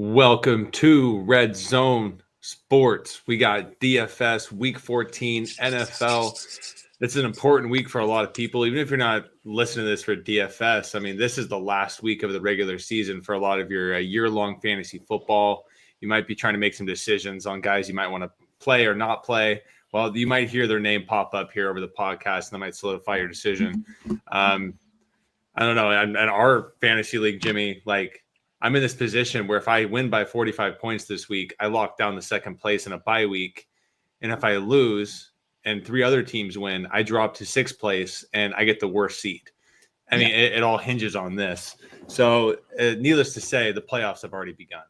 Welcome to Red Zone Sports. We got DFS Week 14 NFL. It's an important week for a lot of people. Even if you're not listening to this for DFS, I mean, this is the last week of the regular season for a lot of your year-long fantasy football. You might be trying to make some decisions on guys you might want to play or not play. Well, you might hear their name pop up here over the podcast, and that might solidify your decision. I don't know. And our fantasy league, Jimmy, I'm in this position where if I win by 45 points this week, I lock down the second place in a bye week. And if I lose and three other teams win, I drop to sixth place and I get the worst seed. I mean, it all hinges on this. So needless to say, the playoffs have already begun.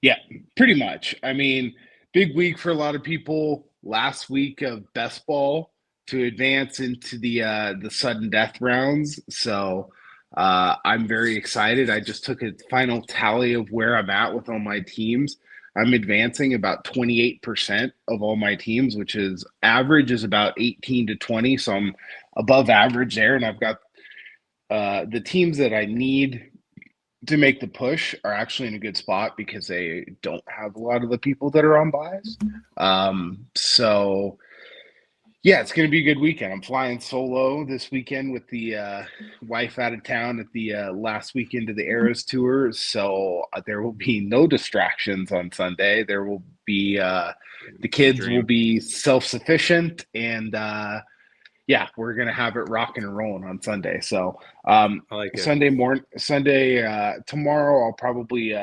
Yeah, pretty much. I mean, big week for a lot of people. Last week of best ball to advance into the sudden death rounds. So I'm very excited. I just took a final tally of where I'm at with all my teams. I'm advancing about 28% of all my teams, which is average is about 18 to 20. So I'm above average there. And I've got the teams that I need to make the push are actually in a good spot because they don't have a lot of the people that are on buys. So yeah, it's going to be a good weekend. I'm flying solo this weekend with the wife out of town at the last weekend of the Eras Tour. So there will be no distractions on Sunday. There will be the kids will be self-sufficient and yeah, we're going to have it rocking and rolling on Sunday. So I like it. tomorrow, I'll probably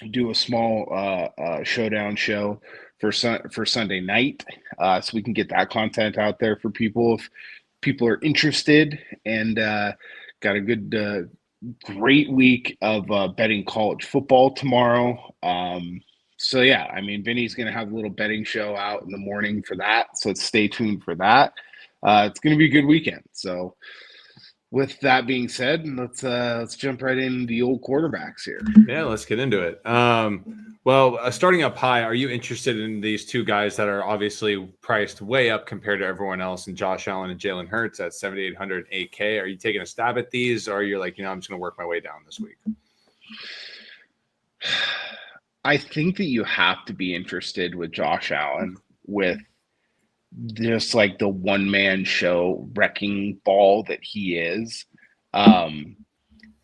do a small showdown show for Sunday night, so we can get that content out there for people if people are interested. And got a good, great week of betting college football tomorrow. So yeah, I mean, Vinny's going to have a little betting show out in the morning for that. So stay tuned for that. It's going to be a good weekend. So with that being said, let's jump right in the old quarterbacks here. Yeah, let's get into it. Starting up high, are you interested in these two guys that are obviously priced way up compared to everyone else, and Josh Allen and Jalen Hurts at 7,800 8K? Are you taking a stab at these, or are you like, I'm just going to work my way down this week? I think that you have to be interested with Josh Allen with just like the one-man show wrecking ball that he is. And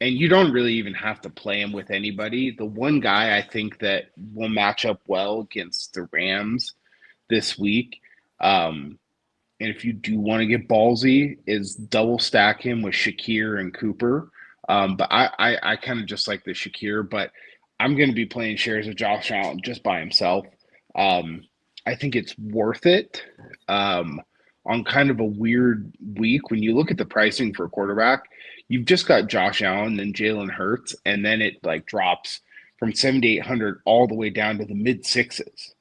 you don't really even have to play him with anybody. The one guy I think that will match up well against the Rams this week, and if you do want to get ballsy, is double stack him with Shakir and Cooper. But I kind of just like the Shakir, but I'm going to be playing shares of Josh Allen just by himself. I think it's worth it on kind of a weird week. When you look at the pricing for a quarterback, you've just got Josh Allen and Jalen Hurts, and then it like drops from 7,800 all the way down to the mid sixes.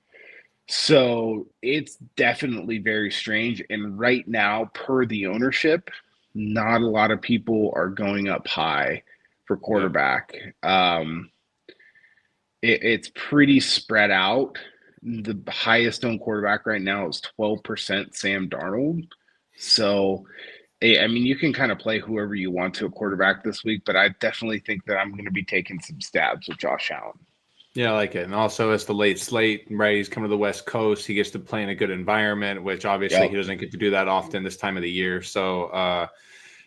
So it's definitely very strange. And right now, per the ownership, not a lot of people are going up high for quarterback. It's pretty spread out. The highest owned quarterback right now is 12% Sam Darnold. So, I mean, you can kind of play whoever you want to a quarterback this week, but I definitely think that I'm going to be taking some stabs with Josh Allen. Yeah, I like it. And also, it's the late slate, right? He's coming to the West Coast. He gets to play in a good environment, which obviously he doesn't get to do that often this time of the year. So,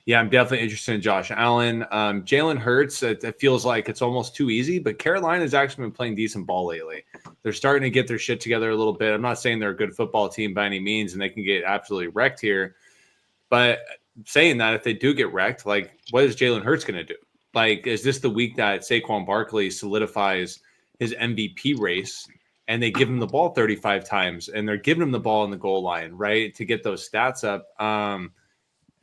yeah, I'm definitely interested in Josh Allen. Jalen Hurts, it feels like it's almost too easy, but Carolina's actually been playing decent ball lately. They're starting to get their shit together a little bit. I'm not saying they're a good football team by any means, and they can get absolutely wrecked here. But saying that, if they do get wrecked, like, what is Jalen Hurts going to do? Like, is this the week that Saquon Barkley solidifies his MVP race and they give him the ball 35 times and they're giving him the ball in the goal line, right, to get those stats up?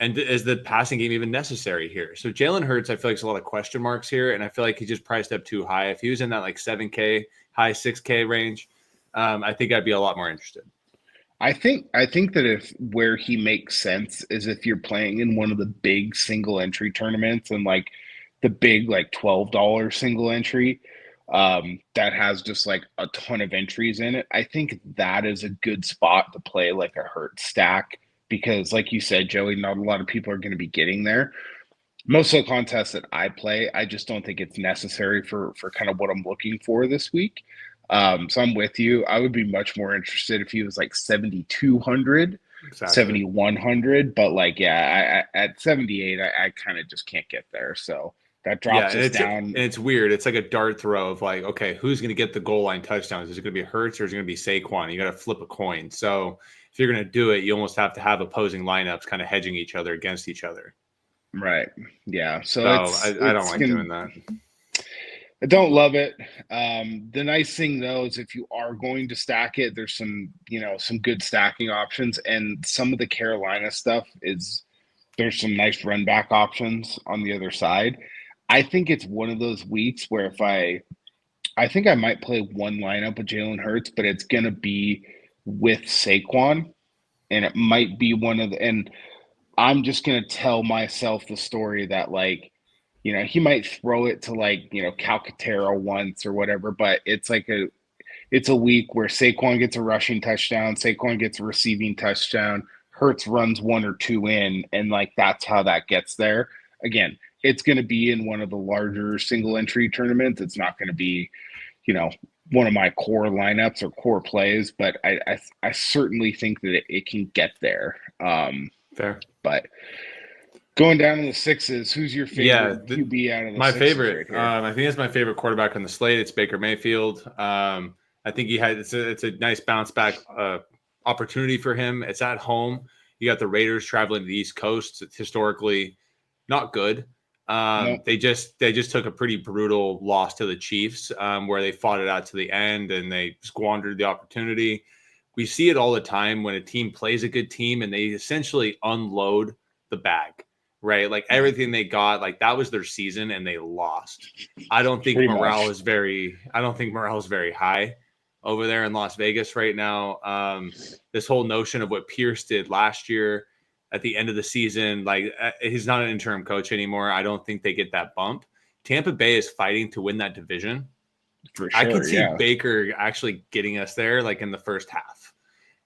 And is the passing game even necessary here? So Jalen Hurts, I feel like there's a lot of question marks here, and I feel like he just priced up too high. If he was in that like 7K, high 6K range, I think I'd be a lot more interested. I think that if where he makes sense is if you're playing in one of the big single entry tournaments and like the big like $12 single entry that has just like a ton of entries in it. I think that is a good spot to play like a Hurt stack because, like you said, Joey, not a lot of people are going to be getting there. Most of the contests that I play, I just don't think it's necessary for kind of what I'm looking for this week. So I'm with you. I would be much more interested if he was like 7,200, Exactly. 7,100. But like, yeah, at 78, I kind of just can't get there. So that Yeah, drops and us it's down. weird. It's like a dart throw of like, okay, who's going to get the goal line touchdowns? Is it going to be Hurts or is it going to be Saquon? You got to flip a coin. So if you're going to do it, you almost have to have opposing lineups kind of hedging each other against each other. Right. Yeah. So So it's I don't it's like gonna doing that. I don't love it. The nice thing though is if you are going to stack it, there's some good stacking options, and some of the Carolina stuff is there's some nice run back options on the other side. I think it's one of those weeks where if I think I might play one lineup with Jalen Hurts, but it's gonna be with Saquon, and it might be one of the and I'm just gonna tell myself the story that like, he might throw it to like, Calcaterra once or whatever, but it's a week where Saquon gets a rushing touchdown, Saquon gets a receiving touchdown, Hertz runs one or two in, and like that's how that gets there. Again, it's gonna be in one of the larger single entry tournaments. It's not gonna be, you know, one of my core lineups or core plays, but I certainly think that it can get there. Fair. But going down to the sixes, who's your Yeah, favorite QB out of the my sixes favorite. right here? I think it's my favorite quarterback on the slate. It's Baker Mayfield. I think it's a nice bounce back opportunity for him. It's at home. You got the Raiders traveling to the East Coast. It's historically not good. No, They just took a pretty brutal loss to the Chiefs, where they fought it out to the end and they squandered the opportunity. We see it all the time when a team plays a good team and they essentially unload the bag, right? Like everything they got, like that was their season and they lost. pretty much. I don't think morale is very high over there in Las Vegas right now. This whole notion of what Pierce did last year at the end of the season, like he's not an interim coach anymore. I don't think they get that bump. Tampa Bay is fighting to win that division. For I could sure, see yeah. Baker actually getting us there, like in the first half.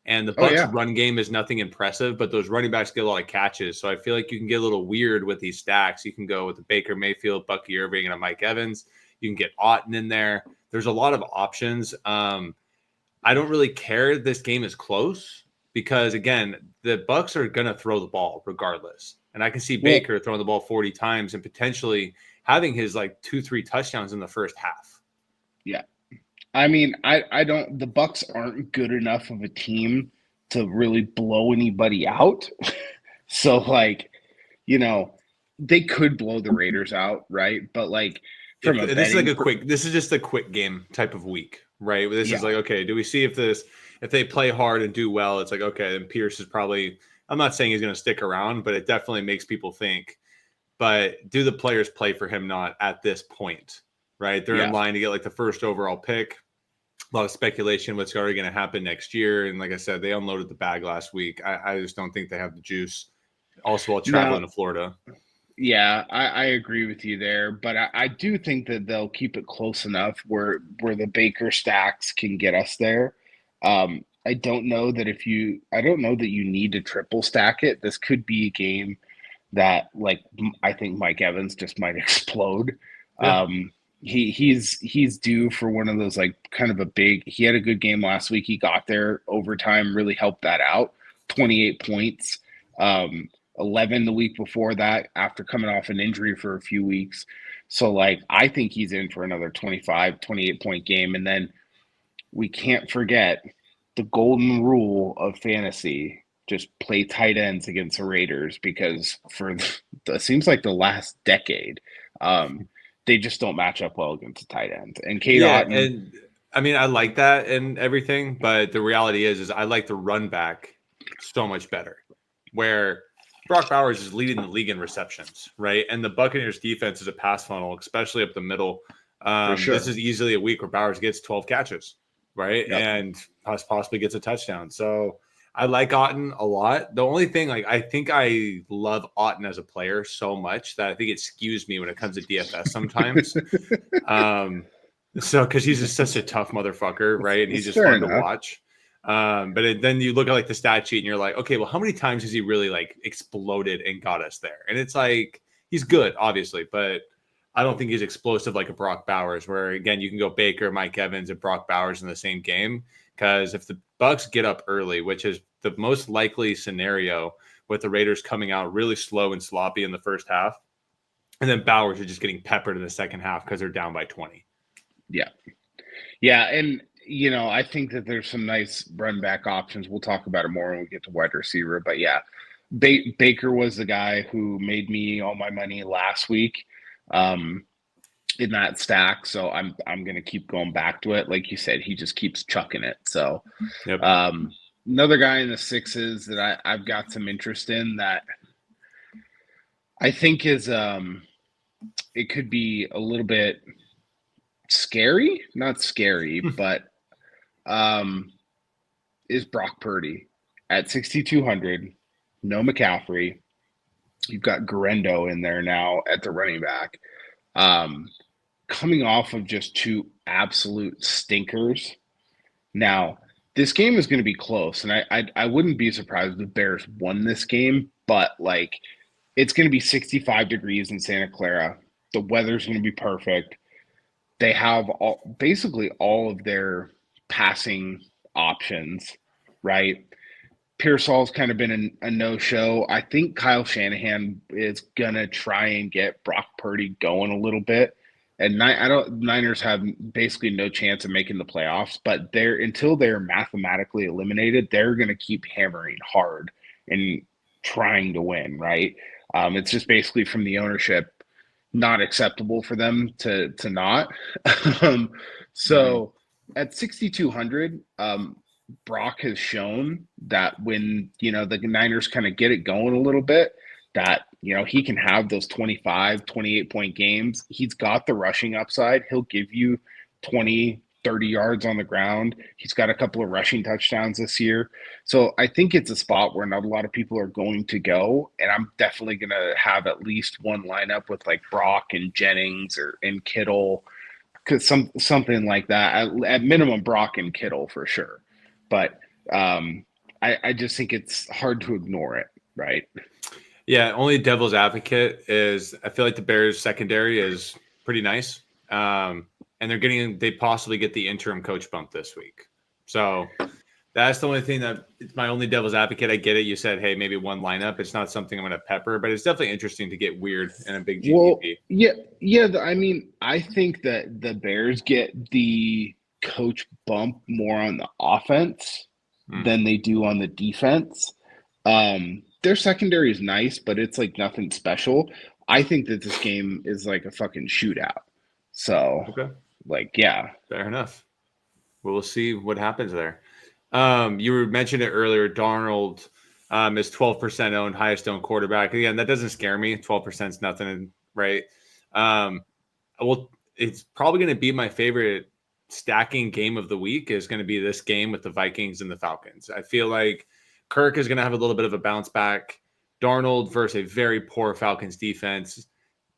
And the Oh Bucks yeah. run game is nothing impressive, but those running backs get a lot of catches. So I feel like you can get a little weird with these stacks. You can go with the Baker Mayfield, Bucky Irving, and a Mike Evans. You can get Otton in there. There's a lot of options. I don't really care if this game is close because again, the Bucks are gonna throw the ball regardless. And I can see Well, Baker throwing the ball 40 times and potentially having his like 2-3 touchdowns in the first half. yeah. I mean, I don't the Bucks aren't good enough of a team to really blow anybody out. So like, you know, they could blow the Raiders out, right? But like from a betting This is just a quick game type of week, right? This is yeah, like, okay, do we see if they play hard and do well, it's like, okay, then Pierce is probably, I'm not saying he's going to stick around, but it definitely makes people think, but do the players play for him not at this point, right? They're in yeah. line to get like the first overall pick. A lot of speculation what's already going to happen next year. And like I said, they unloaded the bag last week. I just don't think they have the juice. Also, while No, traveling to Florida. yeah, I agree with you there, but I do think that they'll keep it close enough where the Baker stacks can get us there. I don't know that you need to triple stack it. This could be a game that like I think Mike Evans just might explode. Yeah. He's due for one of those like kind of a big. He had a good game last week. He got there overtime, really helped that out. 28 points. 11 the week before that after coming off an injury for a few weeks. So like I think he's in for another 25, 28 point game, and then we can't forget the golden rule of fantasy, just play tight ends against the Raiders because for it seems like the last decade, they just don't match up well against the tight ends. And Kate Yeah, Otten, and I mean I like that and everything, but the reality is I like the run back so much better. Where Brock Bowers is leading the league in receptions, right? And the Buccaneers defense is a pass funnel, especially up the middle. for This sure. is easily a week where Bowers gets 12 catches, right? Yep. And possibly gets a touchdown. So I like Otton a lot. The only thing, like, I think I love Otton as a player so much that I think it skews me when it comes to DFS sometimes. Um, so because he's just such a tough motherfucker, right? And he's It's just fair fun to enough. watch. Then you look at like the stat sheet and you're like, okay, well, how many times has he really like exploded and got us there? And it's like he's good, obviously, but I don't think he's explosive like a Brock Bowers, where again you can go Baker, Mike Evans, and Brock Bowers in the same game. Because if the Bucks get up early, which is the most likely scenario, with the Raiders coming out really slow and sloppy in the first half, and then Bowers are just getting peppered in the second half because they're down by 20. Yeah. Yeah. And, I think that there's some nice run back options. We'll talk about it more when we get to wide receiver. But yeah, Baker was the guy who made me all my money last week in that stack. So I'm going to keep going back to it. Like you said, he just keeps chucking it. So Yep. Another guy in the sixes that I've got some interest in that I think is it could be a little bit scary, not scary, but is Brock Purdy at 6,200. No McCaffrey. You've got Garendo in there now at the running back. Coming off of just two absolute stinkers. Now, this game is going to be close, and I wouldn't be surprised if the Bears won this game, but like it's going to be 65 degrees in Santa Clara. The weather's going to be perfect. They have basically all of their passing options, right? Pearsall's kind of been a no-show. I think Kyle Shanahan is going to try and get Brock Purdy going a little bit. And Niners have basically no chance of making the playoffs, but until they're mathematically eliminated, they're going to keep hammering hard and trying to win, right? It's just basically from the ownership not acceptable for them to not. So at 6,200, Brock has shown that when, the Niners kind of get it going a little bit, that, he can have those 25, 28-point games. He's got the rushing upside. He'll give you 20, 30 yards on the ground. He's got a couple of rushing touchdowns this year. So I think it's a spot where not a lot of people are going to go. And I'm definitely going to have at least one lineup with like Brock and Jennings and Kittle, because something like that. At minimum, Brock and Kittle for sure. But I just think it's hard to ignore it, right? Yeah, only devil's advocate is I feel like the Bears secondary is pretty nice. And they possibly get the interim coach bump this week. So that's the only thing it's my only devil's advocate. I get it. You said, hey, maybe one lineup. It's not something I'm going to pepper, but it's definitely interesting to get weird in a big GPP. Well, yeah. I mean, I think that the Bears get the coach bump more on the offense than they do on the defense. Their secondary is nice, but it's like nothing special. I think that this game is like a fucking shootout. So, yeah. Fair enough. We'll see what happens there. You mentioned it earlier. Darnold is 12% owned, highest owned quarterback. Again, that doesn't scare me. 12% is nothing, right? It's probably going to be my favorite stacking game of the week is going to be this game with the Vikings and the Falcons. I feel like Kirk is going to have a little bit of a bounce back. Darnold versus a very poor Falcons defense.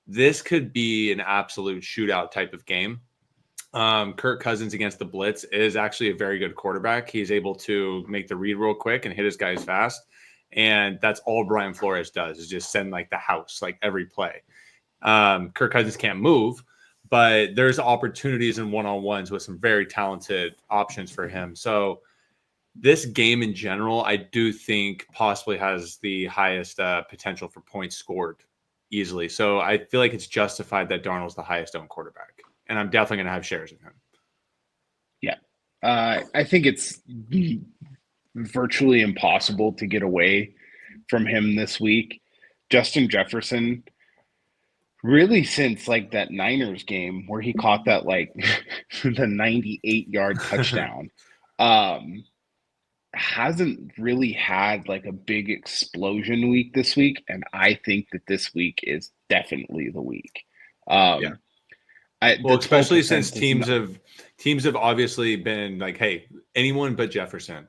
This could be an absolute shootout type of game. Kirk Cousins against the blitz is actually a very good quarterback. He's able to make the read real quick and hit his guys fast. And that's all Brian Flores does is just send like the house, like every play. Kirk Cousins can't move, but there's opportunities in one-on-ones with some very talented options for him. So this game in general, I do think possibly has the highest potential for points scored easily. So I feel like it's justified that Darnold's the highest owned quarterback. And I'm definitely going to have shares in him. Yeah. I think it's virtually impossible to get away from him this week. Justin Jefferson, really since like that Niners game where he caught that like the 98-yard touchdown, hasn't really had like a big explosion week this week. And I think that this week is definitely the week. Especially since teams have obviously been like, hey, anyone but Jefferson.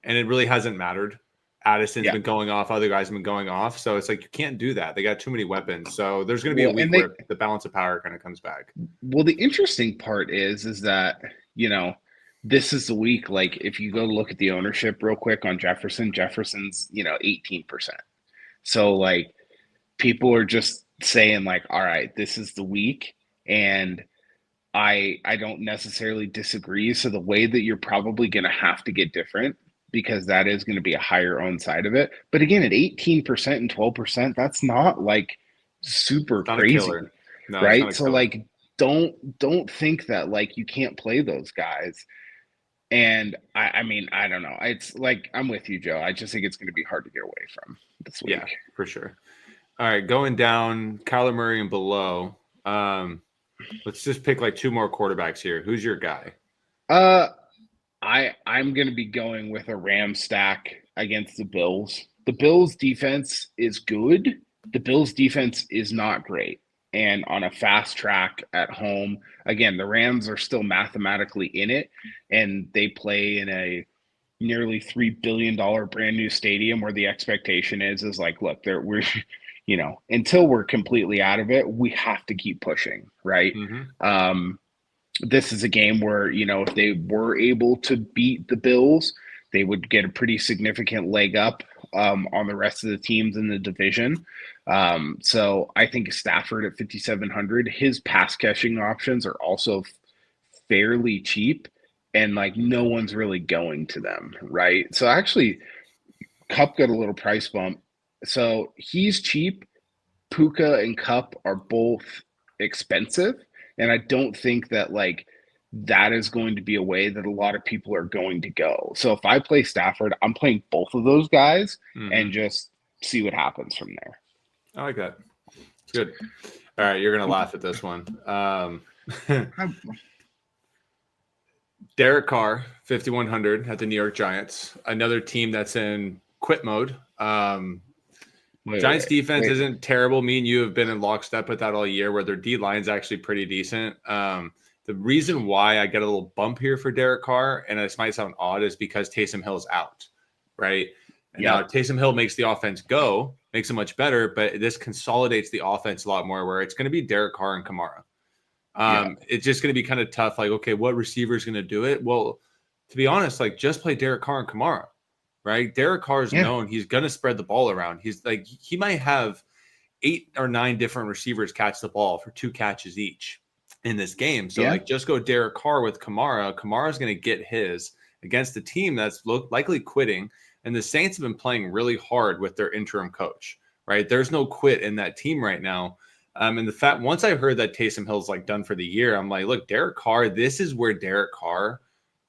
And it really hasn't mattered. Addison's been going off. Other guys have been going off. So it's like, you can't do that. They got too many weapons. So there's going to be a week where the balance of power kind of comes back. Well, the interesting part is that, this is the week, like if you go look at the ownership real quick on Jefferson's, 18%. So like people are just saying like, all right, this is the week, and I don't necessarily disagree. So the way that you're probably going to have to get different, because that is going to be a higher own side of it. But again, at 18% and 12%, that's not like super It's not a killer. crazy, No, it's not right? a So killer. like don't think that like you can't play those guys. And I mean, I don't know. It's like I'm with you, Joe. I just think it's going to be hard to get away from this Yeah, week. for sure. All right, going down Kyler Murray and below. Let's just pick like two more quarterbacks here. Who's your guy? Uh I'm going to be going with a Ram stack against the Bills. The Bills defense is good. The Bills defense is not great. And on a fast track at home, again, the Rams are still mathematically in it, and they play in a nearly $3 billion brand new stadium where the expectation is like, look, we're until we're completely out of it, we have to keep pushing, right? Mm-hmm. This is a game where, if they were able to beat the Bills, they would get a pretty significant leg up on the rest of the teams in the division. So I think Stafford at 5,700, his pass catching options are also fairly cheap, and like no one's really going to them, right? So actually, Cup got a little price bump. So he's cheap. Puka and Cup are both expensive, and I don't think that like that is going to be a way that a lot of people are going to go. So if I play Stafford, I'm playing both of those guys Mm-hmm. and just see what happens from there. I like that. It's good. All right, you're gonna laugh at this one. Derek Carr, 5,100 at the New York Giants. Another team that's in quit mode. Giants defense isn't terrible. Me and you have been in lockstep with that all year, where their D line's actually pretty decent. The reason why I get a little bump here for Derek Carr, and this might sound odd, is because Taysom Hill's out, right? And now Taysom Hill makes the offense go, makes it much better, but this consolidates the offense a lot more, where it's going to be Derek Carr and Kamara. It's just going to be kind of tough. Like, okay, what receiver is going to do it? Well, to be honest, like just play Derek Carr and Kamara, right? Derek Carr is known. He's going to spread the ball around. He's like, he might have 8 or 9 different receivers catch the ball for 2 catches each in this game. So like just go Derek Carr with Kamara. Kamara's going to get his against a team that's likely quitting. And the Saints have been playing really hard with their interim coach, right? There's no quit in that team right now. And the fact, once I heard that Taysom Hill's like done for the year, I'm like, look, Derek Carr, this is where Derek Carr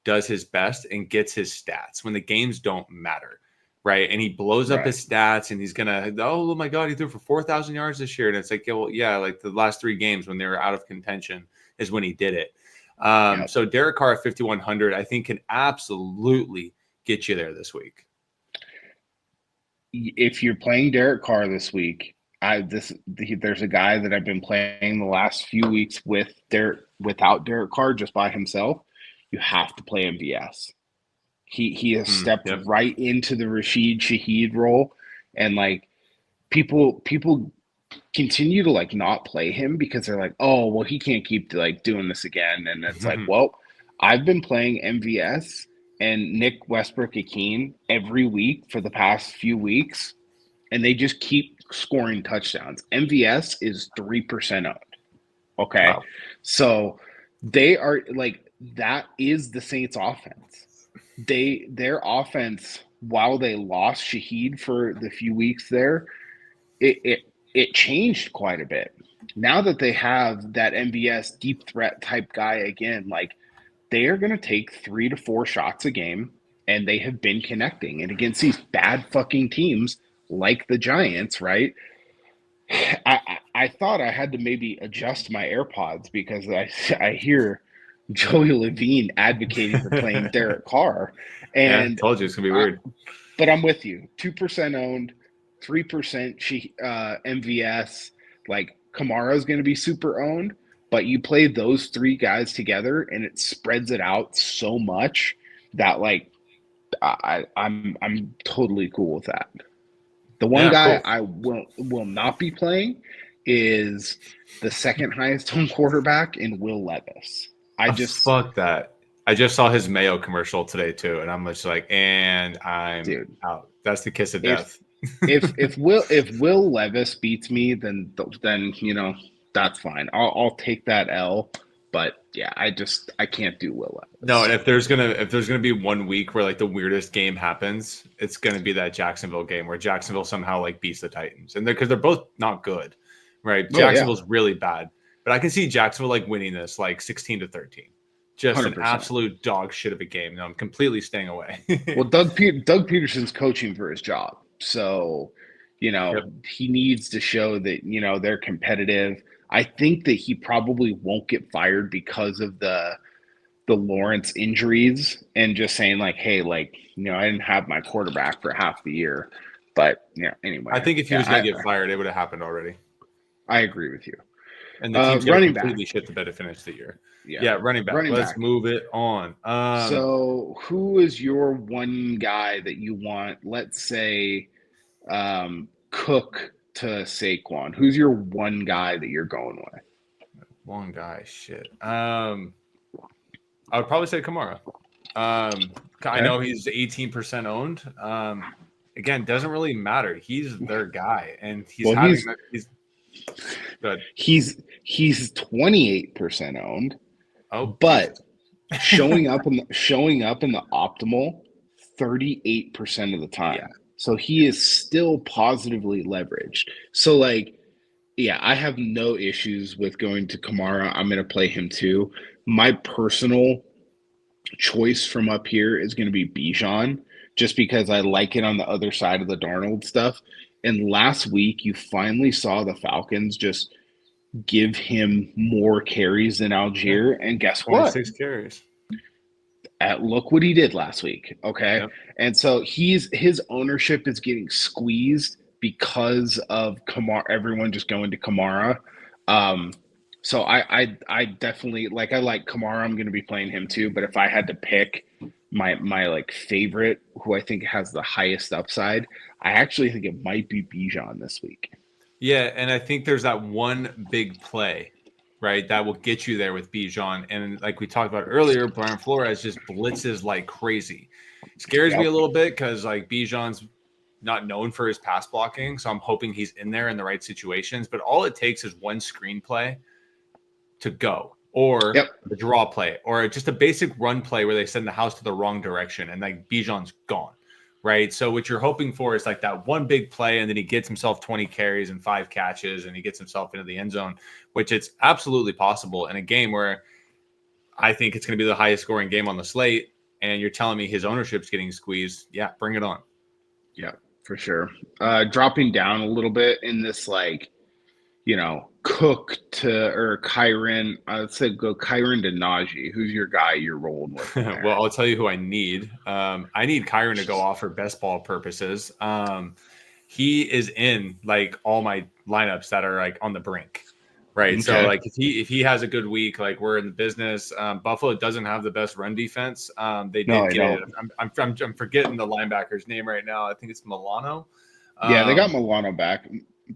does his best and gets his stats when the games don't matter, right? And he blows up his stats, and he's gonna, oh my God, he threw for 4,000 yards this year. And it's like, yeah, like the last 3 games when they were out of contention is when he did it. So Derek Carr at 5,100, I think can absolutely get you there this week. If you're playing Derek Carr this week, there's a guy that I've been playing the last few weeks without Derek Carr just by himself. You have to play MVS. He has stepped right into the Rashid Shaheed role, and like people continue to like not play him because they're like, oh well, he can't keep like doing this again. And it's like, well, I've been playing MVS and Nick Westbrook-Ikhine every week for the past few weeks, and they just keep scoring touchdowns. MVS is 3% owned. Okay. Wow. So they are like, that is the Saints offense. Their offense, while they lost Shaheed for the few weeks there, it changed quite a bit. Now that they have that MVS deep threat type guy again, like they are going to take 3 to 4 shots a game, and they have been connecting. And against these bad fucking teams like the Giants, right? I thought I had to maybe adjust my AirPods because I hear Joey Levine advocating for playing Derek Carr. And I told you it's going to be weird. But I'm with you. 2% owned, 3% MVS. Like Kamara is going to be super owned, but you play those 3 guys together and it spreads it out so much that like I'm totally cool with that. The one guy I will not be playing is the second highest owned quarterback in Will Levis. Fuck that. I just saw his Mayo commercial today too, and I'm just like, and I'm out. That's the kiss of death. if Will Levis beats me, then that's fine. I'll take that L. But yeah, I can't do Will No, Levis. and if there's gonna be one week where like the weirdest game happens, it's gonna be that Jacksonville game where Jacksonville somehow like beats the Titans, and because they're both not good, right? Oh yeah, Jacksonville's really bad, but I can see Jacksonville like winning this like 16-13, just an 100%. absolute dog shit of a game. No, I'm completely staying away. Well, Doug Peterson's coaching for his job, so Yep. he needs to show that they're competitive. I think that he probably won't get fired because of the Lawrence injuries and just saying like, hey, like I didn't have my quarterback for half the year, but I anyway, think if he yeah, was gonna get fired, it would have happened already, I agree with you. and the team's gonna Running back, completely shit the bed to finish the year. yeah, Yeah, running back. running Let's back. move it on. So, who is your one guy that you want? Let's say Cook to Saquon. Who's your one guy that you're going with? One guy, shit. I would probably say Kamara. I Okay. know he's 18% owned. Again, doesn't really matter. He's their guy, and he's Well, having he's good. he's 28% owned, Oh, but Jesus. showing up in the optimal 38% of the Yeah. time. So he is still positively leveraged. So like, yeah, I have no issues with going to Kamara. I'm going to play him too. My personal choice from up here is going to be Bijan, just because I like it on the other side of the Darnold stuff. And last week, you finally saw the Falcons just give him more carries than Yeah. Algier. And guess what? 26 carries. Look what he did last week. Okay. Yep. And so his ownership is getting squeezed because of Kamara, everyone just going to Kamara. Um, so I definitely I like Kamara. I'm going to be playing him too. But if I had to pick my like favorite, who I think has the highest upside, I actually think it might be Bijan this week. Yeah, and I think there's that one big play, right, that will get you there with Bijan. And like we talked about earlier, Brian Flores just blitzes like crazy. Scares me Yep. a little bit because like Bijan's not known for his pass blocking, so I'm hoping he's in there in the right situations. But all it takes is one screenplay to go, or Yep. a draw play, or just a basic run play where they send the house to the wrong direction, and like Bijan's gone. Right. So what you're hoping for is like that one big play, and then he gets himself 20 carries and 5 catches, and he gets himself into the end zone, which it's absolutely possible in a game where I think it's going to be the highest scoring game on the slate. And you're telling me his ownership's getting squeezed. Yeah, bring it on. Yeah, for sure. Dropping down a little bit in this Cook to or Kyron. I'd say go Kyron to Najee. Who's your guy you're rolling with in there? Well, I'll tell you who I need. I need Kyron to go off for best ball purposes. He is in like all my lineups that are like on the brink. Right. So Okay. like if he has a good week, like we're in the business. Buffalo doesn't have the best run defense. They No, did I get. don't. I'm forgetting the linebacker's name right now. I think it's Milano. Yeah, they got Milano back,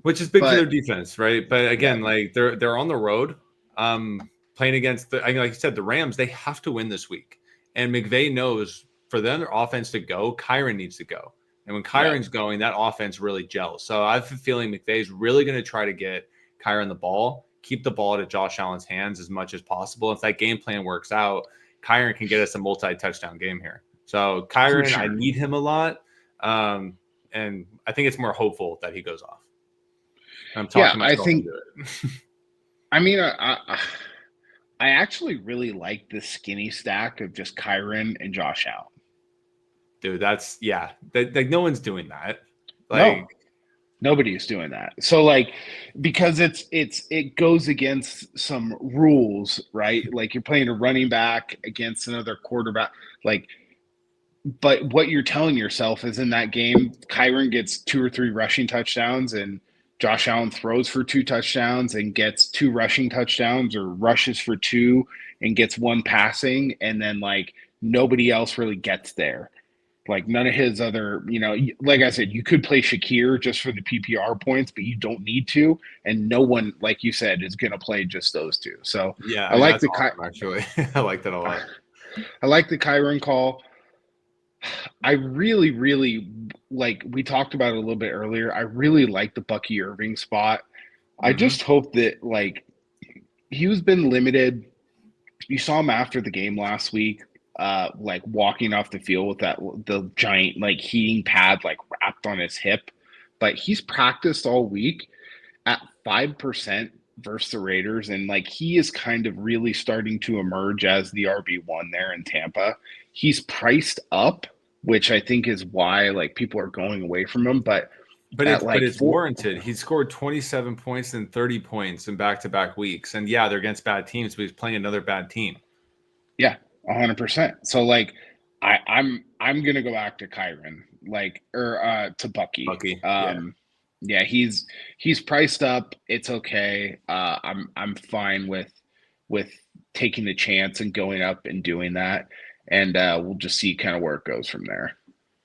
Which is big for their but defense, right? But yeah, again, like they're on the road, playing against the. I mean, like you said, the Rams. They have to win this week, and McVay knows for their offense to go, Kyron needs to go. And when yeah, Kyron's going, that offense really gels. So I have a feeling McVay's really going to try to get Kyron the ball, keep the ball to Josh Allen's hands as much as possible. If that game plan works out, Kyron can get us a multi-touchdown game here. So for Kyron, I sure. need him a lot, and I think it's more hopeful that he goes off. I'm Yeah, talking I myself think. into it. I mean, I actually really like the skinny stack of just Kyron and Josh Allen. Dude, that's yeah. Like no one's doing that. Like No, nobody is doing that. So because it goes against some rules, right? Like you're playing a running back against another quarterback. Like, but what you're telling yourself is in that game, Kyron gets 2 or 3 rushing touchdowns and Josh Allen throws for 2 touchdowns and gets 2 rushing touchdowns or rushes for 2 and gets 1 passing. And then nobody else really gets there. Like none of his other, like I said, you could play Shakir just for the PPR points, but you don't need to. And no one, like you said, is going to play just those two. So yeah, I I mean like that's awesome actually. I like that a lot. I like the Kyron call. I really, really like we talked about it a little bit earlier. I really like the Bucky Irving spot. I Mm-hmm. just hope that like he's been limited. You saw him after the game last week, like walking off the field with the giant like heating pad like wrapped on his hip. But he's practiced all week at 5% versus the Raiders, and like he is kind of really starting to emerge as the RB1 there in Tampa. He's priced up, which I think is why like people are going away from him. But But at it's like four, warranted. He scored 27 points and 30 points in back-to-back weeks. And yeah, they're against bad teams, but he's playing another bad team. yeah, 100%. So like I'm gonna go back to Kyron, like or to Bucky. Bucky. Yeah. Yeah, he's priced up. It's okay. I'm fine with taking the chance and going up and doing that. And we'll just see kind of where it goes from there.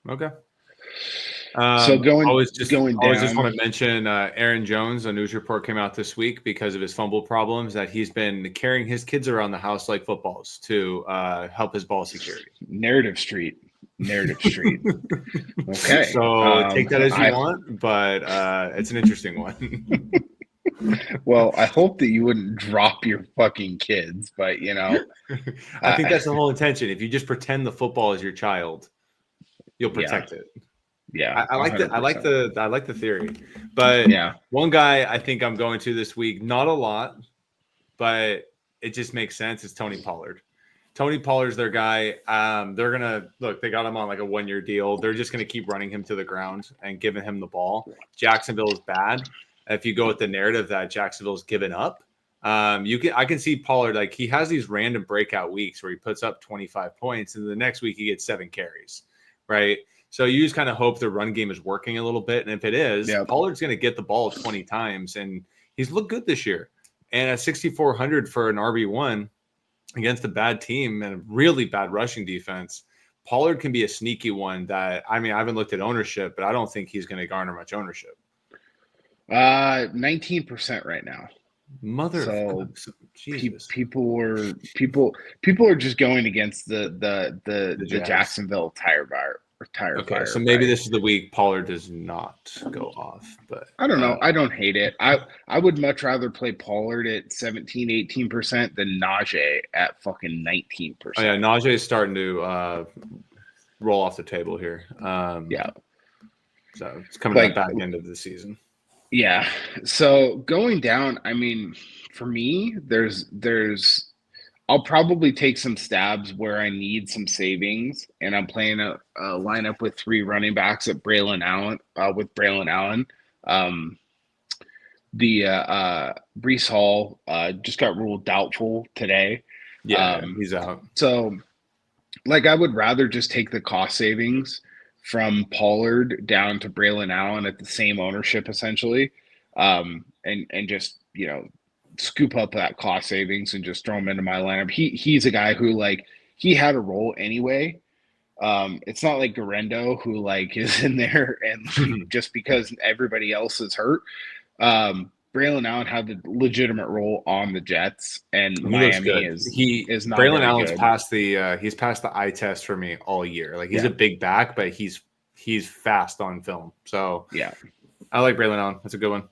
Okay. So Always going just down. want to mention Aaron Jones. A news report came out this week because of his fumble problems that he's been carrying his kids around the house like footballs to help his ball security. Narrative Street. Okay. So take that as you want, but it's an interesting one. Well, I hope that you wouldn't drop your fucking kids, but I think that's the whole intention. If you just pretend the football is your child, you'll protect it. Yeah, I like the I like the theory. But yeah. One guy I think I'm going to this week, not a lot, but it just makes sense, is Tony Pollard. Tony Pollard's their guy. They're gonna look, they got him on like a 1-year deal. They're just gonna keep running him to the ground and giving him the ball. Jacksonville is bad. If you go with the narrative that Jacksonville's given up, I can see Pollard, like he has these random breakout weeks where he puts up 25 points and the next week he gets 7 carries, right? So you just kind of hope the run game is working a little bit. And if it is, Pollard's going to get the ball 20 times. And he's looked good this year. And at 6,400 for an RB1 against a bad team and a really bad rushing defense, Pollard can be a sneaky one that, I mean, I haven't looked at ownership, but I don't think he's going to garner much ownership. 19% right now. So people are just going against the Jacksonville tire fire. Okay, so maybe this is the week Pollard does not go off, but I don't know. I don't hate it. I would much rather play Pollard at 17, 18% than Najee at fucking 19%. Oh yeah, Najee is starting to roll off the table here. Yeah. So it's coming to the back end of the season. Yeah. So going down, I mean, for me, I'll probably take some stabs where I need some savings, and I'm playing a lineup with 3 running backs at Braylon Allen. Breece Hall just got ruled doubtful today. Yeah, he's out. So, like, I would rather just take the cost savings from Pollard down to Braylon Allen at the same ownership, essentially, and just scoop up that cost savings and just throw him into my lineup. He's a guy who like he had a role anyway. It's not like Garendo who like is in there and just because everybody else is hurt. Braylon Allen had the legitimate role on the Jets, and Miami is not. Braylon Allen's passed he's passed the eye test for me all year. Like he's a big back, but he's fast on film. So yeah, I like Braylon Allen. That's a good one.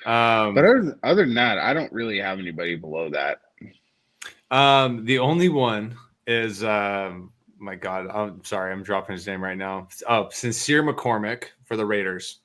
But other than that, I don't really have anybody below that. The only one is my God, I'm sorry, I'm dropping his name right now. Sincere McCormick for the Raiders.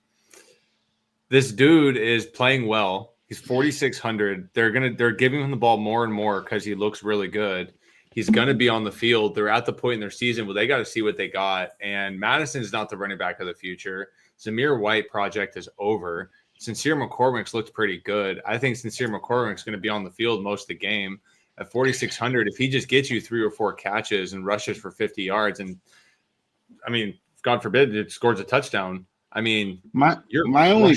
This dude is playing well. He's 4,600. They're giving him the ball more and more because he looks really good. He's going to be on the field. They're at the point in their season where they got to see what they got. And Madison's not the running back of the future. Zamir White project is over. Sincere McCormick's looked pretty good. I think Sincere McCormick's going to be on the field most of the game. At 4,600, if he just gets you 3 or 4 catches and rushes for 50 yards, and I mean, God forbid it scores a touchdown. I mean, my only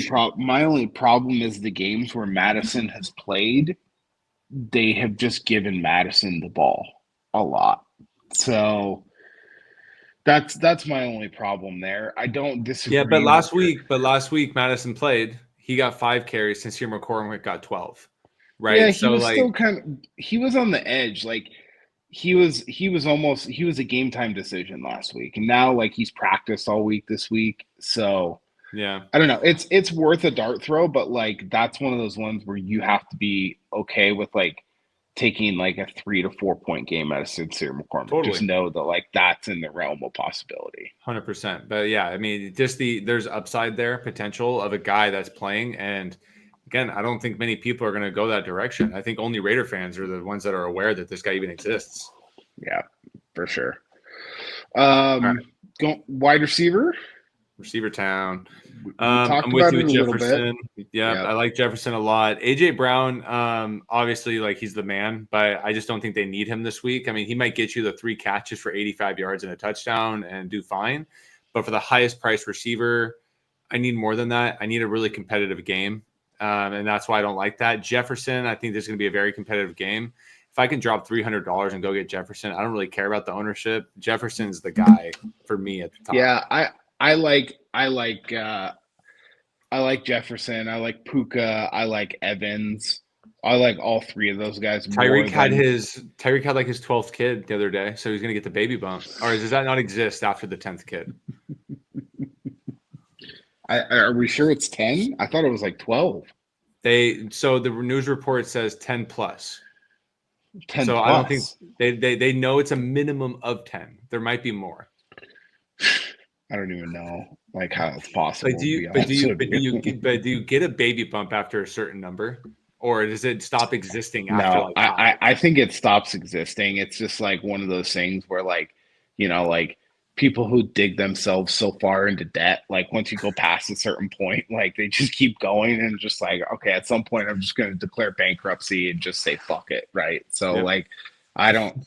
problem is the games where Madison has played, they have just given Madison the ball a lot. So that's my only problem there. I don't disagree. Yeah, but last week Madison played. He got 5 carries. Sincere McCormick got 12. Right. Yeah, he was still he was on the edge. Like he was a game time decision last week, and now like he's practiced all week this week. So Yeah, I don't know. It's worth a dart throw, but like that's one of those ones where you have to be okay with like taking like a 3 to 4 point game out of Sincere McCormick. Just totally. know that like that's in the realm of possibility. 100%. But yeah, I mean, just there's upside there, potential of a guy that's playing. And again, I don't think many people are going to go that direction. I think only Raider fans are the ones that are aware that this guy even exists. Yeah, for sure. All Um, right, wide receiver. receiver town. We I'm talked with about you it with a little bit. Jefferson. Yep, Yeah. I like Jefferson a lot. AJ Brown, obviously, like he's the man, but I just don't think they need him this week. I mean, he might get you the 3 catches for 85 yards and a touchdown and do fine. But for the highest price receiver, I need more than that. I need a really competitive game. And that's why I don't like that. Jefferson, I think there's going to be a very competitive game. If I can drop $300 and go get Jefferson, I don't really care about the ownership. Jefferson's the guy for me at the top. Yeah, I like I like I like Jefferson. I like Puka. I like Evans. I like all three of those guys more than Tyreek had like his 12th kid the other day, so he's gonna get the baby bump. Or does that not exist after the 10th kid? are we sure it's 10? I thought it was like 12. So the news report says 10 plus. 10 So I don't think plus. they know it's a minimum of 10. There might be more. I don't even know like how it's Like possible do to you be but do honest you with but do you you. get but do you get a baby bump after a certain number? Or does it stop existing after No, like five? I think it stops existing. It's just like one of those things where like, like people who dig themselves so far into debt, like once you go past a certain point, like they just keep going and just like, okay, at some point I'm just going to declare bankruptcy and just say fuck it, right? So Yep. like I don't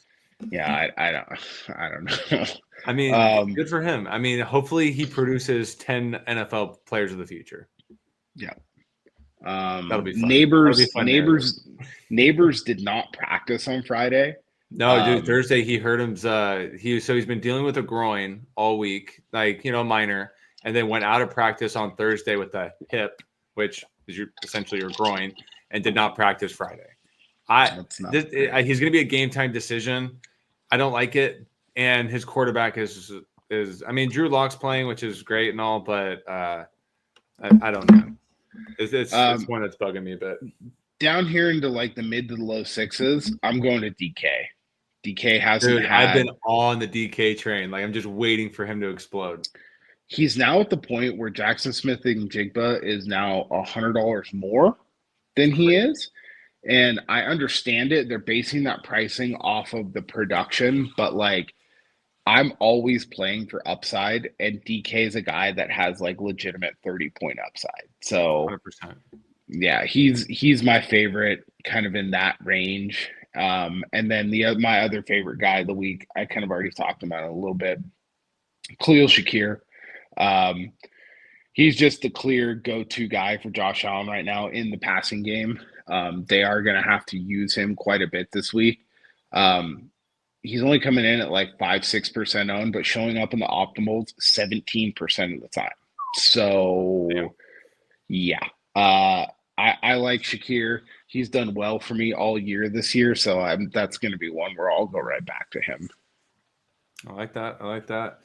yeah, I don't know. I mean, Um good for him. I mean, hopefully he produces 10 NFL players of the future. yeah. That'll be fun. That'll be a Neighbors fun narrative. neighbors did not practice on Friday. No, dude, Um Thursday he hurt him. He's been dealing with a groin all week, like minor, and then went out of practice on Thursday with a hip, which is essentially your groin, and did not practice Friday. that's not great. He's going to be a game time decision. I don't like it, and his quarterback is I mean Drew Lock's playing, which is great and all, but I don't know. It's Um one that's bugging me a bit. down here into like the mid to the low sixes, I'm going to DK. DK hasn't Dude, I've been had. on the DK train. Like I'm just waiting for him to explode. He's now at the point where Jackson Smith and Jigba is now $100 more than he is, and I understand it. They're basing that pricing off of the production, but like I'm always playing for upside, and DK is a guy that has like legitimate 30-point upside. So 100%. yeah, he's my favorite, kind of in that range. And then my other favorite guy of the week, I kind of already talked about it a little bit, Khalil Shakir. Um, he's just the clear go-to guy for Josh Allen right now in the passing game. They are going to have to use him quite a bit this week. Um, he's only coming in at like 5-6% owned, but showing up in the optimals 17% of the time. Damn. So yeah. Uh, I like Shakir. He's done well for me all year this year, so that's going to be one where I'll go right back to him. I like that. I like that.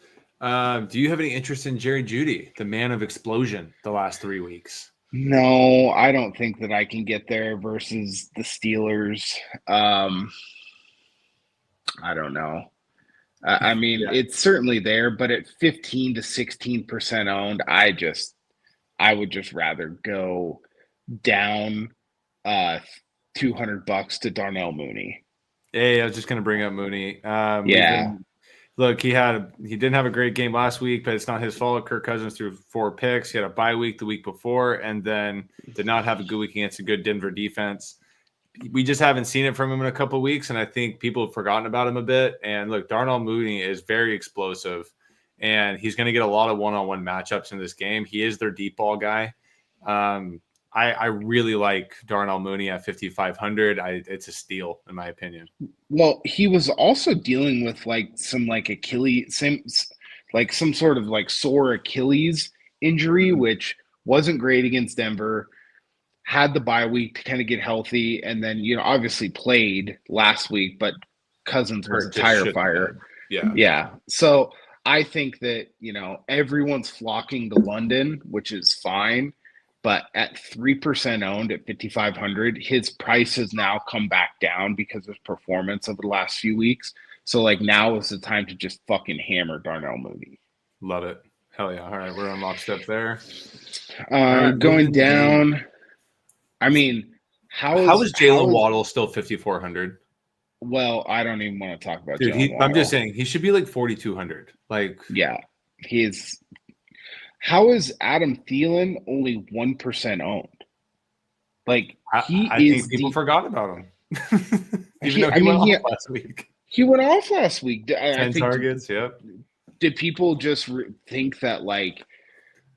Do you have any interest in Jerry Judy, the man of explosion, the last 3 weeks? No, I don't think that I can get there versus the Steelers. Um, I don't know. I mean, Yeah. it's certainly there, but at 15 to 16% owned, I would just rather go down uh $200 to Darnell Mooney. Hey, I was just going to bring up Mooney. We've Yeah, been look. He didn't have a great game last week, but it's not his fault. Kirk Cousins threw 4 picks. He had a bye week the week before, and then did not have a good week against a good Denver defense. We just haven't seen it from him in a couple of weeks, and I think people have forgotten about him a bit. And look, Darnell Mooney is very explosive, and he's going to get a lot of one-on-one matchups in this game. He is their deep ball guy. Um, I really like Darnell Mooney at 5,500. It's a steal in my opinion. well, he was also dealing with like some like Achilles, some sort of like sore Achilles injury, Mhm. which wasn't great against Denver. Had the bye week to kind of get healthy, and then obviously played last week, but Cousins was a Hurt just tire shit the fire. bed. Yeah. Yeah. So I think that, everyone's flocking to London, which is fine. But at 3% owned at 5,500, his price has now come back down because of performance over the last few weeks. So, like, now is the time to just fucking hammer Darnell Mooney. Love it. Hell yeah. All right. We're on lockstep there. All right. Going Moving down. down, I mean, How is Jalen Waddle still 5,400? well, I don't even want to talk about Dude, Jalen I'm just Waddle. saying he should be like 4,200. Like, Yeah, he's. How is Adam Thielen only 1% owned? Like I think people forgot about him. Even though he went off last week. He went off last week. I 10 think. targets, yep. Did people just think that, like,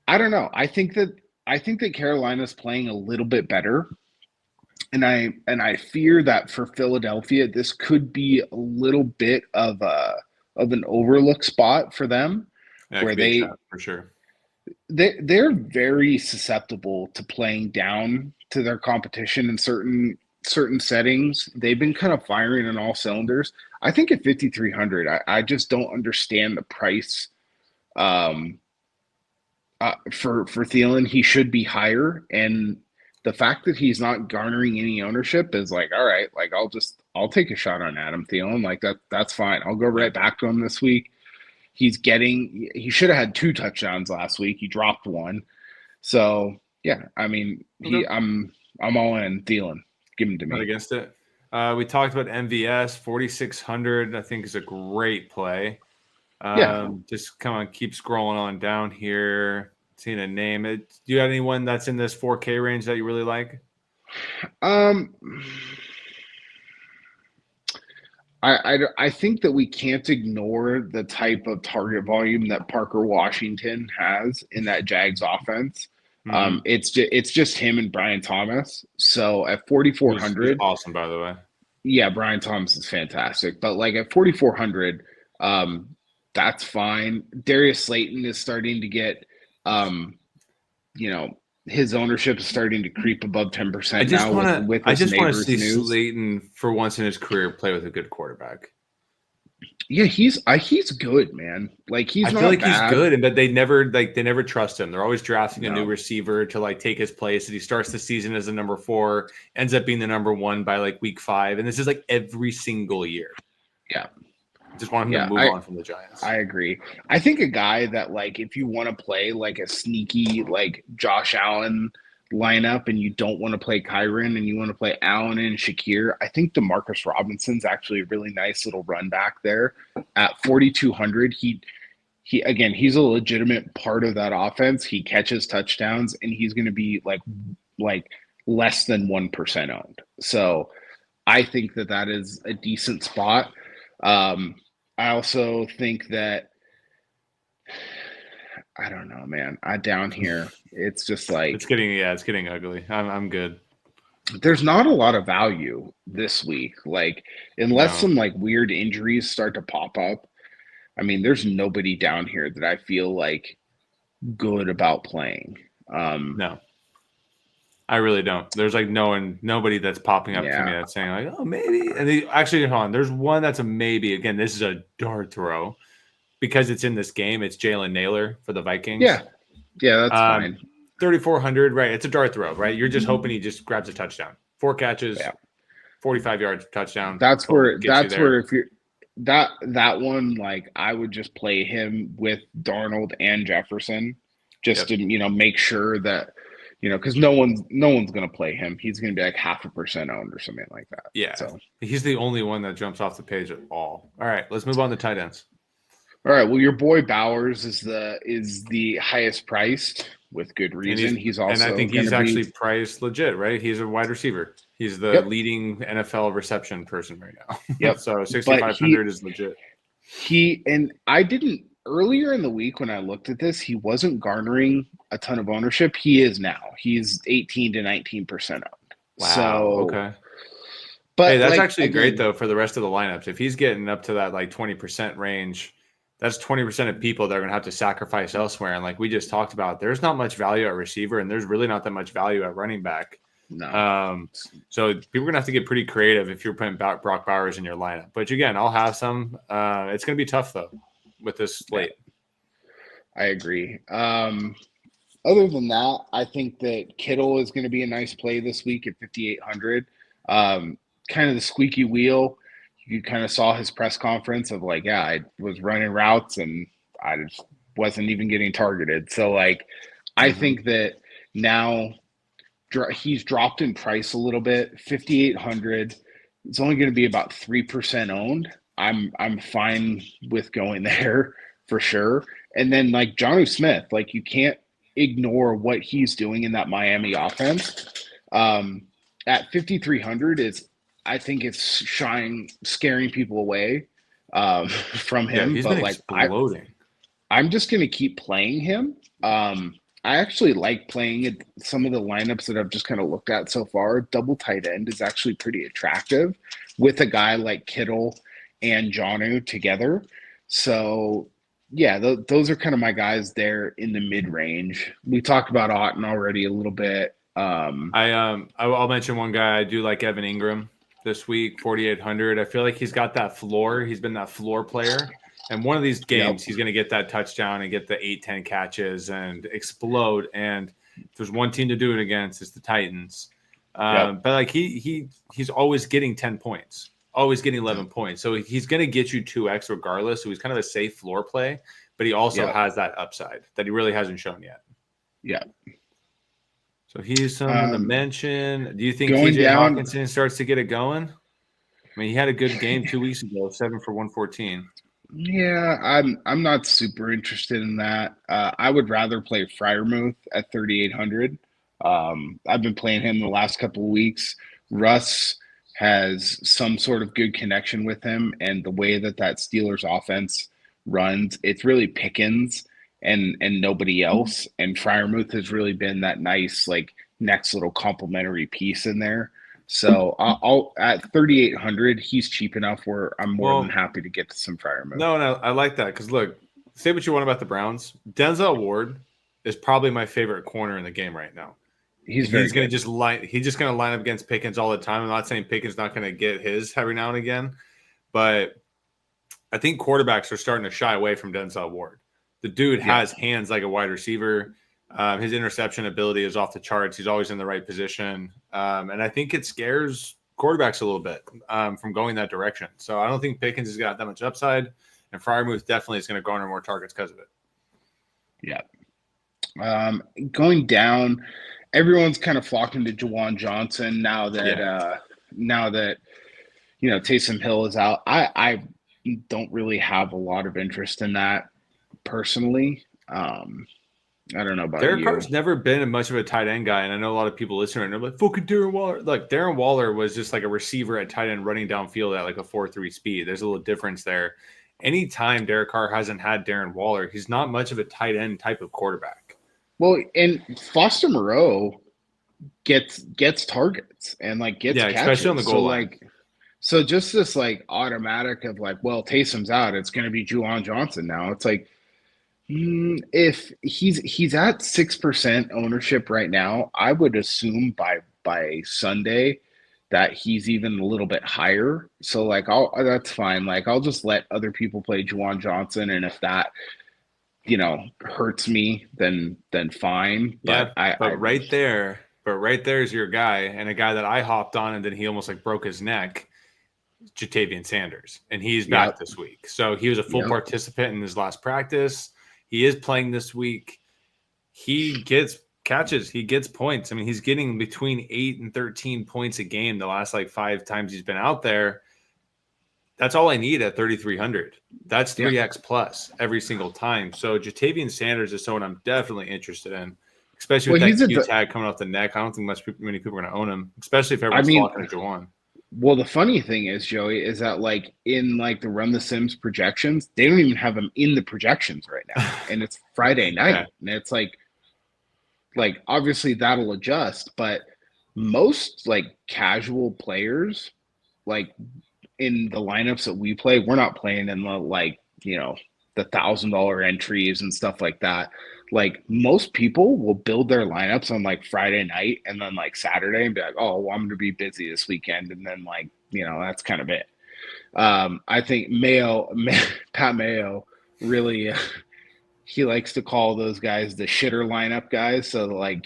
I don't know. I think that Carolina's playing a little bit better. And I fear that for Philadelphia, this could be a little bit of an overlook spot for them, Yeah, it where could be a trap for sure. they're very susceptible to playing down to their competition in certain settings. They've been kind of firing on all cylinders. I think at 5,300, I just don't understand the price. For Thielen, he should be higher, and the fact that he's not garnering any ownership is like, all right, like I'll take a shot on Adam Thielen, like that's fine. I'll go right back to him this week. He should have had 2 touchdowns last week. He dropped one, so yeah. I mean, I'm all in Thielen. Give him to me. Not against it. We talked about MVS 4,600. I think is a great play. Just come on, keep scrolling on down here. Seeing a name. Do you have anyone that's in this 4K range that you really like? I think that we can't ignore the type of target volume that Parker Washington has in that Jags offense. Mm-hmm. It's just him and Brian Thomas. So at 4,400, he's awesome, by the way. Yeah, Brian Thomas is fantastic. But like at 4,400, that's fine. Darius Slayton is starting to get, his ownership is starting to creep above 10% now with I just want to see news. Slayton for once in his career play with a good quarterback. Yeah, he's good, man. Like I feel like he's good, but they never trust him. They're always drafting a new receiver to like take his place. And he starts the season as a number 4, ends up being the number 1 by like week 5, and this is like every single year. Yeah. Just want him to move on from the Giants. I agree. I think a guy that, like, if you want to play like a sneaky, like Josh Allen lineup and you don't want to play Kyron and you want to play Allen and Shakir, I think Demarcus Robinson's actually a really nice little run back there at 4,200. He's a legitimate part of that offense. He catches touchdowns and he's going to be like less than 1% owned. So I think that is a decent spot. I also think that, I don't know, man. Down here, it's just like it's getting ugly. I'm good. There's not a lot of value this week, like unless some like weird injuries start to pop up. I mean, there's nobody down here that I feel like good about playing. No, I really don't. There's like nobody that's popping up to me that's saying like, oh, maybe. And actually, hold on. There's one that's a maybe. Again, this is a dart throw because it's in this game. It's Jalen Naylor for the Vikings. Yeah, that's fine. 3,400, right? It's a dart throw, right? You're just hoping he just grabs a touchdown. 4 catches, 45 yards touchdown. That's where if you're that one, like I would just play him with Darnold and Jefferson just to make sure that. Because no one's going to play him. He's going to be like 0.5% owned or something like that. Yeah. So he's the only one that jumps off the page at all. All right, let's move on to tight ends. All right. Well, your boy Bowers is the highest priced with good reason. He's also, and I think he's actually priced legit, right? He's a wide receiver. He's the leading NFL reception person right now. Yep. So 6,500 is legit. Earlier in the week when I looked at this, he wasn't garnering a ton of ownership. He is now. He's 18 to 19% owned. Wow. So, okay. But hey, that's actually great though for the rest of the lineups. If he's getting up to that like 20% range, that's 20% of people that are going to have to sacrifice elsewhere. And like we just talked about, there's not much value at receiver, and there's really not that much value at running back. No. So people are gonna have to get pretty creative if you're putting Brock Bowers in your lineup. But again, I'll have some. It's gonna be tough though with this slate. I agree. Other than that, I think that Kittle is going to be a nice play this week at 5,800. Kind of the squeaky wheel. You kind of saw his press conference of like, yeah, I was running routes and I just wasn't even getting targeted. So like, I think that now he's dropped in price a little bit. 5,800. It's only going to be about 3% owned. I'm fine with going there for sure. And then like Jonnu Smith, like you can't ignore what he's doing in that Miami offense. At 5,300 is, I think it's scaring people away from him. Yeah, he's but been like exploding. I'm just going to keep playing him. I actually like playing some of the lineups that I've just kind of looked at so far. Double tight end is actually pretty attractive with a guy like Kittle and Jonnu together. So yeah, those are kind of my guys there in the mid range. We talked about Otten already a little bit. I'll mention one guy. I do like Evan Ingram this week, 4,800. I feel like he's got that floor. He's been that floor player. And one of these games, he's going to get that touchdown and get the 8-10 catches and explode. And if there's one team to do it against, it's the Titans. But like he's always getting 10 points, always getting 11 points. So he's going to get you 2x regardless. So he's kind of a safe floor play, but he also has that upside that he really hasn't shown yet. Yeah. So he's someone to mention. Do you think going TJ down- Hawkinson starts to get it going? I mean, he had a good game 2 weeks ago, 7 for 114. Yeah, I'm not super interested in that. I would rather play Freiermuth at 3,800. I've been playing him the last couple of weeks. Russ has some sort of good connection with him, and the way that Steelers offense runs, it's really Pickens and nobody else. And Freiermuth has really been that nice like next little complementary piece in there. So I'll at 3,800, he's cheap enough where I'm more than happy to get to some Freiermuth. No, I like that because look, say what you want about the Browns. Denzel Ward is probably my favorite corner in the game right now. He's going to just line up against Pickens all the time. I'm not saying Pickens not going to get his every now and again, but I think quarterbacks are starting to shy away from Denzel Ward. The dude has hands like a wide receiver. His interception ability is off the charts. He's always in the right position. And I think it scares quarterbacks a little bit from going that direction. So I don't think Pickens has got that much upside. And Freiermuth definitely is going to garner more targets because of it. Yeah. Going down, everyone's kind of flocking to Juwan Johnson now that Taysom Hill is out. I don't really have a lot of interest in that personally. I don't know about Derek you. Carr's never been much of a tight end guy, and I know a lot of people listening and they're like, fucking Darren Waller. Like, Darren Waller was just like a receiver at tight end running downfield at like a 4.3 speed. There's a little difference there. Anytime Derek Carr hasn't had Darren Waller, he's not much of a tight end type of quarterback. Well, and Foster Moreau gets targets and like gets catches. Especially on the goal line. So just this like automatic of like, well, Taysom's out, it's going to be Juwan Johnson now. It's like, if he's at 6% ownership right now, I would assume by Sunday that he's even a little bit higher. So like, that's fine. Like, I'll just let other people play Juwan Johnson, and if that hurts me, then fine. But right there is your guy, and a guy that I hopped on, and then he almost like broke his neck. Jatavian Sanders, and he's back this week. So he was a full participant in his last practice. He is playing this week. He gets catches. He gets points. I mean, he's getting between 8 and 13 points a game the last like 5 times he's been out there. That's all I need at 3,300. That's 3x plus every single time. So Jatavian Sanders is someone I'm definitely interested in, especially with that Q tag coming off the neck. I don't think many people are going to own him, especially if everyone's flocking to Juwan. Well, the funny thing is, Joey, is that like in like the Run the Sims projections, they don't even have him in the projections right now, and it's Friday night, and it's like obviously that'll adjust, but most like casual players, like in the lineups that we play, we're not playing in the the $1,000 entries and stuff like that. Like most people will build their lineups on like Friday night and then like Saturday and be like, oh, well, I'm going to be busy this weekend. And then like, that's kind of it. I think Pat Mayo really, he likes to call those guys the shitter lineup guys. So like,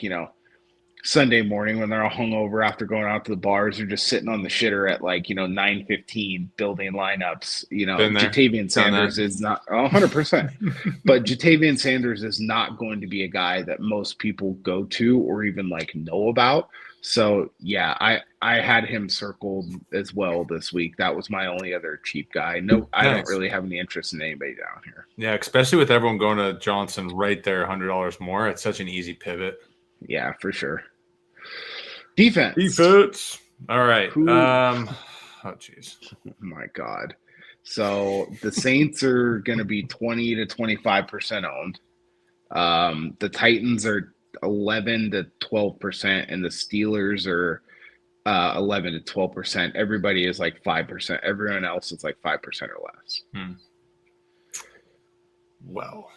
Sunday morning when they're all hungover after going out to the bars, they're just sitting on the shitter at like 9:15 building lineups. Been there, Jatavian Sanders is not 100%, but Jatavian Sanders is not going to be a guy that most people go to or even like know about. So yeah, I had him circled as well this week. That was my only other cheap guy. No, I don't really have any interest in anybody down here. Yeah, especially with everyone going to Johnson right there, $100 more. It's such an easy pivot. Yeah, for sure. Defense. All right. Oh, jeez. Oh, my God. So the Saints are going to be 20 to 25% owned. The Titans are 11 to 12%, and the Steelers are 11 to 12%. Everybody is like 5%. Everyone else is like 5% or less. Well,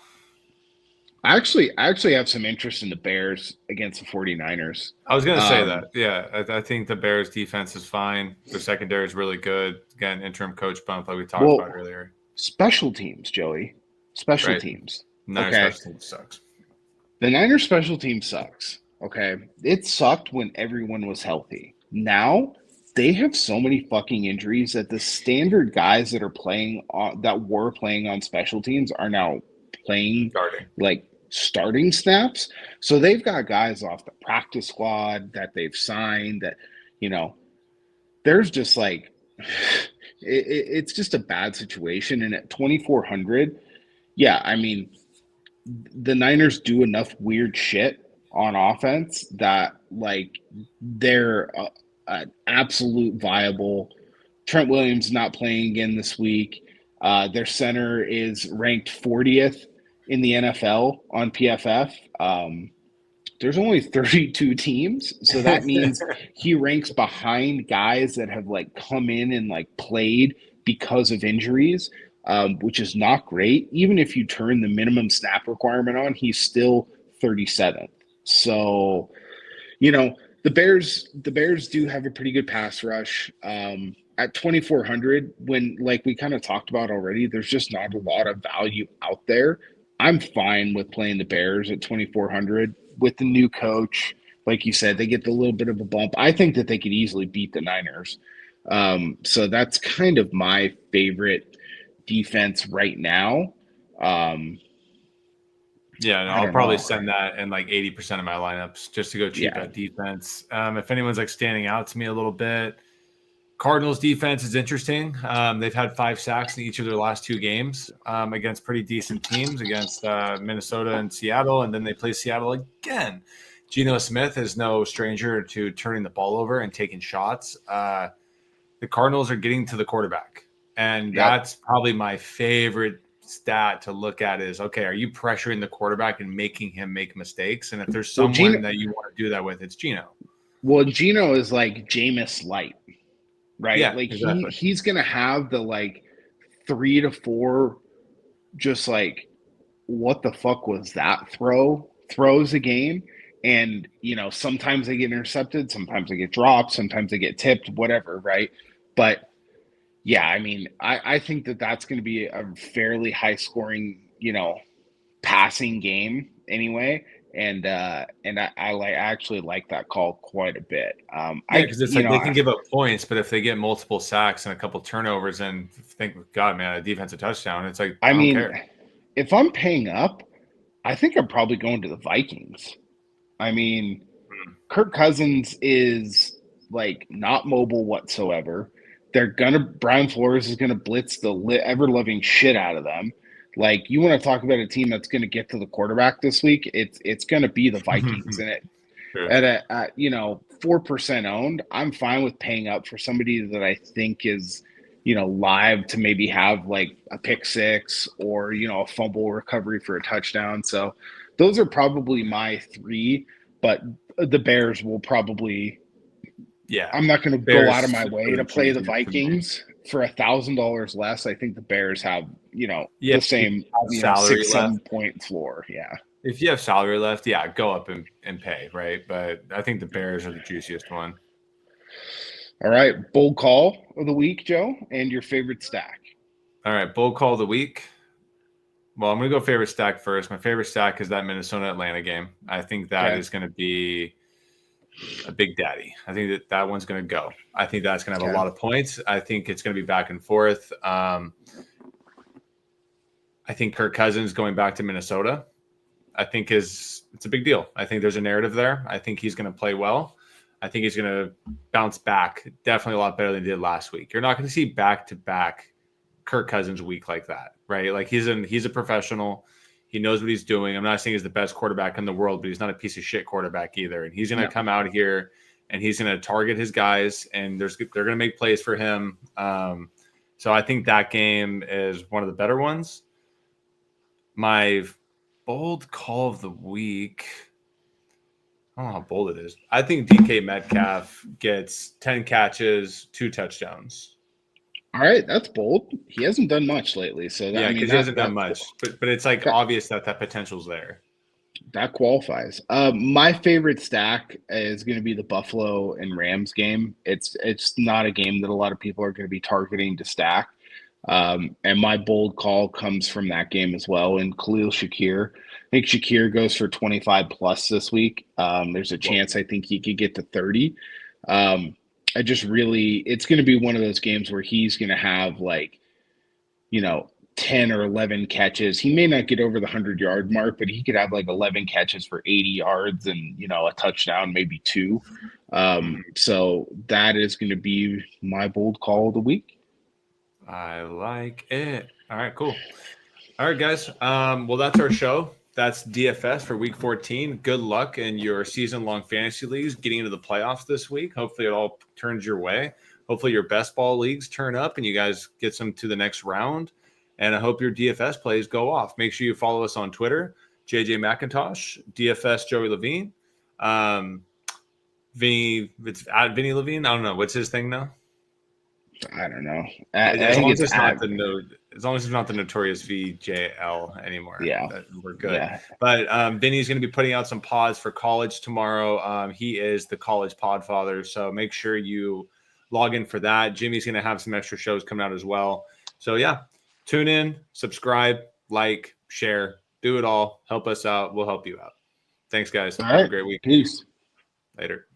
I actually have some interest in the Bears against the 49ers. I was going to say that. Yeah, I think the Bears defense is fine. Their secondary is really good. Again, interim coach bump like we talked about earlier. Special teams, Joey. Special teams. Niners special team sucks. The Niners special team sucks. Okay. It sucked when everyone was healthy. Now they have so many fucking injuries that the standard guys that were playing on special teams are now playing starting snaps. So they've got guys off the practice squad that they've signed that, there's just like, it's just a bad situation. And at 2,400, yeah, I mean, the Niners do enough weird shit on offense that like they're an absolute viable. Trent Williams not playing again this week. Their center is ranked 40th in the NFL on PFF. There's only 32 teams, so that means he ranks behind guys that have like come in and like played because of injuries, which is not great. Even if you turn the minimum snap requirement on, he's still 37th. So, the Bears do have a pretty good pass rush. At 2,400, when like we kind of talked about already, there's just not a lot of value out there. I'm fine with playing the Bears at 2,400 with the new coach. Like you said, they get a little bit of a bump. I think that they could easily beat the Niners. So that's kind of my favorite defense right now. I'll probably send that in like 80% of my lineups just to go cheap at defense. If anyone's like standing out to me a little bit, Cardinals defense is interesting. They've had 5 sacks in each of their last 2 games against pretty decent teams, against Minnesota and Seattle, and then they play Seattle again. Geno Smith is no stranger to turning the ball over and taking shots. The Cardinals are getting to the quarterback, and that's probably my favorite stat to look at is, okay, are you pressuring the quarterback and making him make mistakes? And if there's someone that you want to do that with, it's Geno. Well, Geno is like Jameis Light. Right. Yeah, like exactly. he's going to have the like 3 to 4, just like, what the fuck was that throws a game. And, sometimes they get intercepted, sometimes they get dropped, sometimes they get tipped, whatever. Right. But yeah, I mean, I think that that's going to be a fairly high scoring, passing game anyway. And I actually like that call quite a bit. Because it's like they can give up points, but if they get multiple sacks and a couple turnovers and think, God, man, a defensive touchdown, it's like, I don't care. If I'm paying up, I think I'm probably going to the Vikings. I mean, Kirk Cousins is like not mobile whatsoever. Brian Flores is gonna blitz the ever-loving shit out of them. Like, you want to talk about a team that's going to get to the quarterback this week? It's going to be the Vikings. And at 4% owned, I'm fine with paying up for somebody that I think is, live to maybe have like a pick six or, a fumble recovery for a touchdown. So those are probably my 3, but the Bears will probably, I'm not going to go out of my way to play the Vikings for $1,000 less, I think the Bears have, Yeah, the same, salary 6-7 left. point floor. Yeah. If you have salary left, yeah, go up and pay, right? But I think the Bears are the juiciest one. All right. Bold call of the week, Joe, and your favorite stack. All right, bold call of the week. Well, I'm going to go favorite stack first. My favorite stack is that Minnesota-Atlanta game. I think that is going to be a big daddy. I think that one's going to go. I think that's going to have a lot of points. I think it's going to be back and forth. I think Kirk Cousins going back to Minnesota, I think it's a big deal. I think there's a narrative there. I think he's going to play well. I think he's going to bounce back definitely a lot better than he did last week. You're not going to see back-to-back Kirk Cousins week like that, right? Like he's a professional. He knows what he's doing. I'm not saying he's the best quarterback in the world, but he's not a piece of shit quarterback either. And he's going to come out here and he's going to target his guys, and they're going to make plays for him. So I think that game is one of the better ones. My bold call of the week. I don't know how bold it is. I think DK Metcalf gets 10 catches, 2 touchdowns. All right, that's bold. He hasn't done much lately, so yeah, because he hasn't done much. But it's like obvious that potential's there. That qualifies. My favorite stack is going to be the Buffalo and Rams game. It's not a game that a lot of people are going to be targeting to stack. And my bold call comes from that game as well. And Khalil Shakir, I think Shakir goes for 25 plus this week. There's a chance I think he could get to 30. It's going to be one of those games where he's going to have 10 or 11 catches. He may not get over the 100-yard mark, but he could have 11 catches for 80 yards and, a touchdown, maybe 2. So that is going to be my bold call of the week. I like it. All right, cool. All right, guys. Well, that's our show. That's DFS for week 14. Good luck in your season-long fantasy leagues getting into the playoffs this week. Hopefully it all turns your way. Hopefully your best ball leagues turn up and you guys get some to the next round. And I hope your DFS plays go off. Make sure you follow us on Twitter, JJ McIntosh, DFS Joey Levine. It's at Vinny Levine. I don't know. What's his thing now? I don't know. As long as it's not the notorious VJL anymore. Yeah, we're good. Yeah. But Vinny's going to be putting out some pods for college tomorrow. He is the college pod father, so make sure you log in for that. Jimmy's going to have some extra shows coming out as well. So yeah, tune in, subscribe, like, share, do it all. Help us out. We'll help you out. Thanks, guys. All Have right. a great week. Peace. Later.